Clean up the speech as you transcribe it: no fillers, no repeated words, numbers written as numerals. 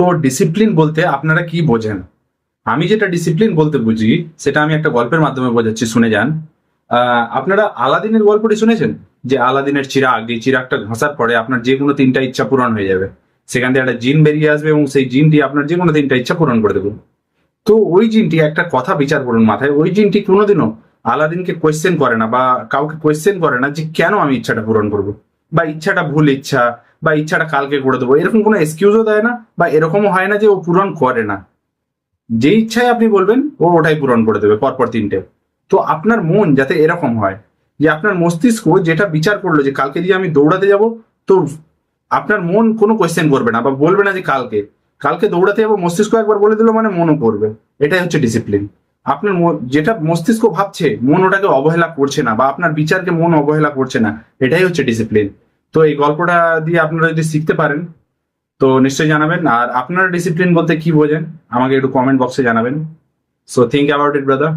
তো ডিসিপ্লিন বলতে আপনারা কি বোঝেন? আমি যেটা ডিসিপ্লিন বলতে বুঝি সেটা আমি একটা গল্পের মাধ্যমে বোঝাচ্ছি, শুনে যান। আপনারা আলাদিনের গল্পটি শুনেছেন? যে আলাদিনের চিরাগ, এই চিরাগটা ঘষার পরে আপনার যে কোনো তিনটা ইচ্ছা পূরণ হয়ে যাবে। সেখান থেকে একটা জিন বেরিয়ে আসবে এবং সেই জিনটি আপনার যে কোনো তিনটা ইচ্ছা পূরণ করে দেবে। তো ওই জিনটি, একটা কথা বিচার করুন মাথায়, ওই জিনটি কোনোদিনও আলাদিনকে কোয়েশ্চেন করে না বা কাউকে কোয়েশ্চেন করে না যে কেন আমি ইচ্ছাটা পূরণ করব, বা ইচ্ছাটা ভুল ইচ্ছা, বা ইচ্ছাটা কালকে করে দেবো, এরকম কোনো এক্সকিউজও দেয় না, বা এরকমও হয় না যে ও পূরণ করে না। যে ইচ্ছায় আপনি বলবেন ও ওটাই পূরণ করে দেবে পরপর তিনটে। তো আপনার মন যাতে এরকম হয় যে আপনার মস্তিষ্ক যেটা বিচার করলো যে কালকে দিয়ে আমি দৌড়াতে যাব, তো আপনার মন কোনো কোয়েশ্চেন করবে না বা বলবে না যে কালকে কালকে দৌড়াতে যাবো, মস্তিষ্ক একবার বলে দিল মানে মনও করবে। এটাই হচ্ছে ডিসিপ্লিন। আপনার যেটা মস্তিষ্ক ভাবছে মন ওটাকে অবহেলা করছে না, বা আপনার বিচারকে মন অবহেলা করছে না, এটাই হচ্ছে ডিসিপ্লিন। তো এই গল্পটা দিয়ে আপনারা যদি শিখতে পারেন তো নিশ্চয়ই জানাবেন। আর আপনারা ডিসিপ্লিন বলতে কি বোঝেন আমাকে একটু কমেন্ট বক্সে জানাবেন। So think about it brother.